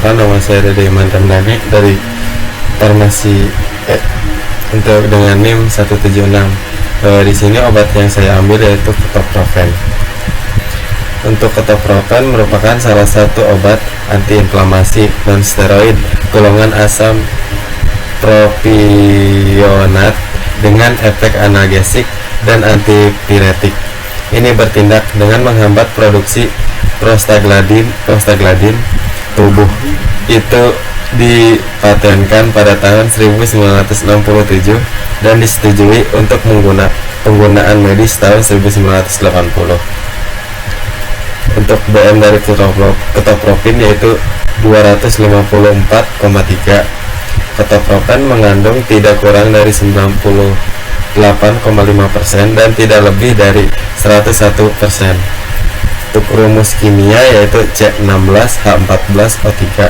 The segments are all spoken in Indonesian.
Perkenalkan, nama saya Dede Iman Ramdhani dari Farmasi untuk dengan NIM 176. Di sini obat yang saya ambil yaitu ketoprofen. Untuk ketoprofen merupakan salah satu obat antiinflamasi non-steroid golongan asam propionat dengan efek analgesik dan antipiretik. Ini bertindak dengan menghambat produksi prostaglandin tubuh. Itu dipatenkan pada tahun 1967 dan disetujui untuk penggunaan medis tahun 1980. Untuk BM dari ketoprofen yaitu 254,3. Ketoprofen mengandung tidak kurang dari 98,5% dan tidak lebih dari 101%. Untuk rumus kimia yaitu C16H14O3.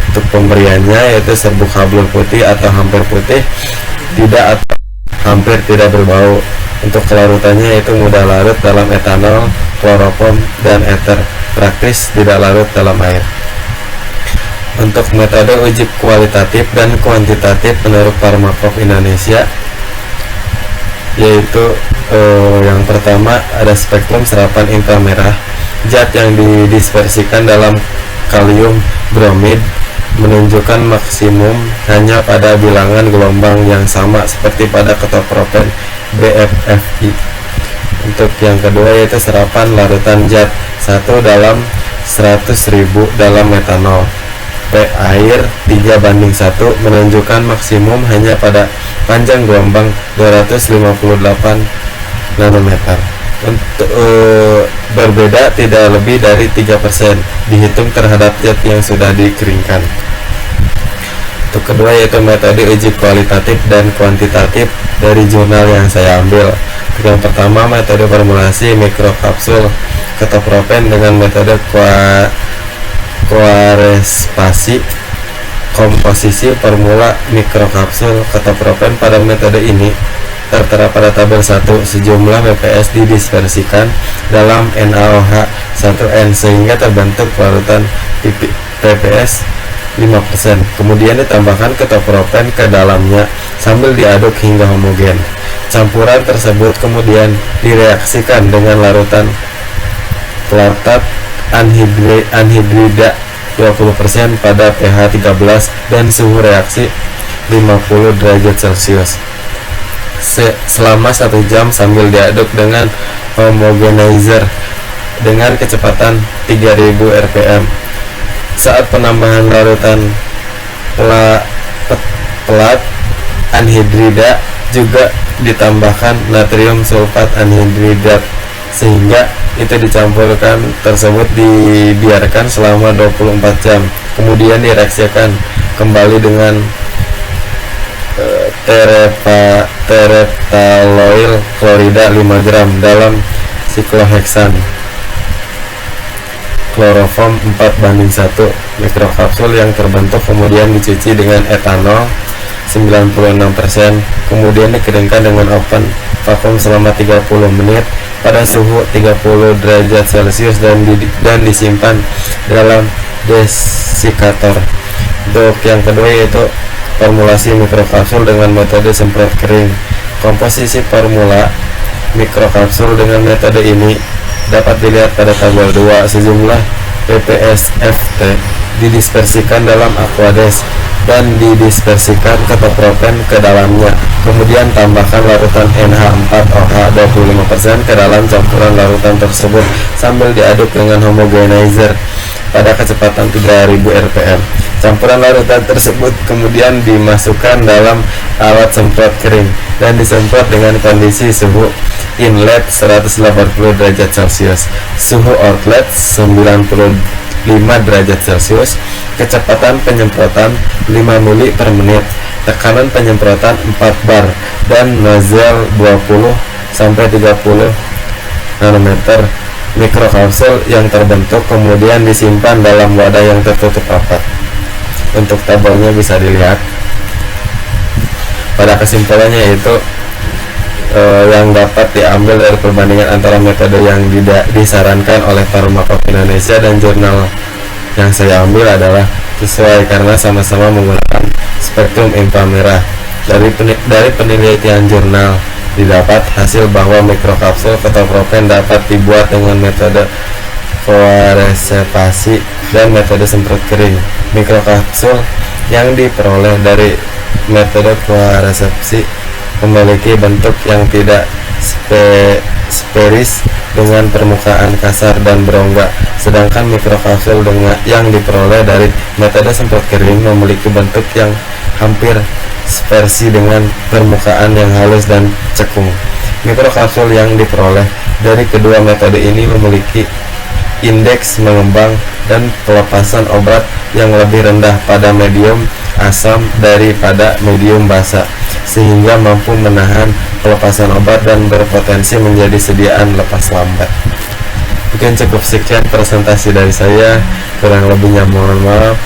Untuk pemberiannya yaitu serbuk hablur putih atau hampir putih, tidak atau hampir tidak berbau. Untuk kelarutannya yaitu mudah larut dalam etanol, kloroform, dan eter, praktis tidak larut dalam air. Untuk metode uji kualitatif dan kuantitatif menurut Pharmacope Indonesia yaitu yang pertama ada spektrum serapan inframerah. Zat yang didispersikan dalam kalium bromid menunjukkan maksimum hanya pada bilangan gelombang yang sama seperti pada ketoprofen BFFI. Untuk yang kedua yaitu serapan larutan zat 1 dalam 100.000 dalam metanol. P air 3:1 menunjukkan maksimum hanya pada panjang gelombang 258 nanometer. Untuk berbeda tidak lebih dari 3% dihitung terhadap zat yang sudah dikeringkan. Untuk kedua yaitu metode uji kualitatif dan kuantitatif dari jurnal yang saya ambil. Yang pertama metode formulasi mikrokapsul ketoprofen dengan metode koarespasi. Komposisi formula mikrokapsul ketoprofen pada metode ini tertera pada tabel 1. Sejumlah BPS didispersikan dalam NaOH 1N sehingga terbentuk larutan PPS 5%. Kemudian ditambahkan ketoprofen ke dalamnya sambil diaduk hingga homogen. Campuran tersebut kemudian direaksikan dengan larutan platat anhidrida 20% pada pH 13 dan suhu reaksi 50 derajat Celcius selama 1 jam sambil diaduk dengan homogenizer dengan kecepatan 3000 rpm. Saat penambahan larutan pelat anhidrida juga ditambahkan natrium sulfat anhidridat sehingga itu dicampurkan tersebut dibiarkan selama 24 jam. Kemudian direaksikan kembali dengan tereptaloil klorida 5 gram dalam sikloheksan. Kloroform 4:1 mikrokapsul yang terbentuk kemudian dicuci dengan etanol 96%, kemudian dikeringkan dengan open vakum selama 30 menit pada suhu 30 derajat Celcius dan disimpan dalam desikator. Untuk yang kedua yaitu formulasi mikrokapsul dengan metode semprot kering. Komposisi formula mikrokapsul dengan metode ini dapat dilihat pada tabel 2. Sejumlah PPSFT didispersikan dalam aqueous dan didispersikan ketoprofen ke dalamnya. Kemudian tambahkan larutan NH4OH 25% ke dalam campuran larutan tersebut sambil diaduk dengan homogenizer pada kecepatan 3000 rpm. Campuran larutan tersebut kemudian dimasukkan dalam alat semprot kering dan disemprot dengan kondisi suhu inlet 180 derajat Celcius, suhu outlet 95 derajat Celcius, kecepatan penyemprotan 5 mili per menit, tekanan penyemprotan 4 bar, dan nozzle 20 sampai 30 nanometer. Mikrokapsul yang terbentuk kemudian disimpan dalam wadah yang tertutup rapat. Untuk tabelnya bisa dilihat. Pada kesimpulannya yaitu yang dapat diambil dari perbandingan antara metode yang disarankan oleh Pharmacope Indonesia dan jurnal yang saya ambil adalah sesuai karena sama-sama menggunakan spektrum inframerah. Dari penelitian jurnal didapat hasil bahwa mikrokapsul ketoprofen dapat dibuat dengan metode koresepsi dan metode semprot kering. Mikrokapsul yang diperoleh dari metode koresepsi memiliki bentuk yang tidak sferis dengan permukaan kasar dan berongga, sedangkan mikrokapsul yang diperoleh dari metode semprot kering memiliki bentuk yang hampir sfersi dengan permukaan yang halus dan cekung. Mikrokapsul yang diperoleh dari kedua metode ini memiliki indeks mengembang dan pelepasan obat yang lebih rendah pada medium asam daripada medium basa, sehingga mampu menahan pelepasan obat dan berpotensi menjadi sediaan lepas lambat. Mungkin cukup sekian presentasi dari saya, kurang lebihnya mohon maaf.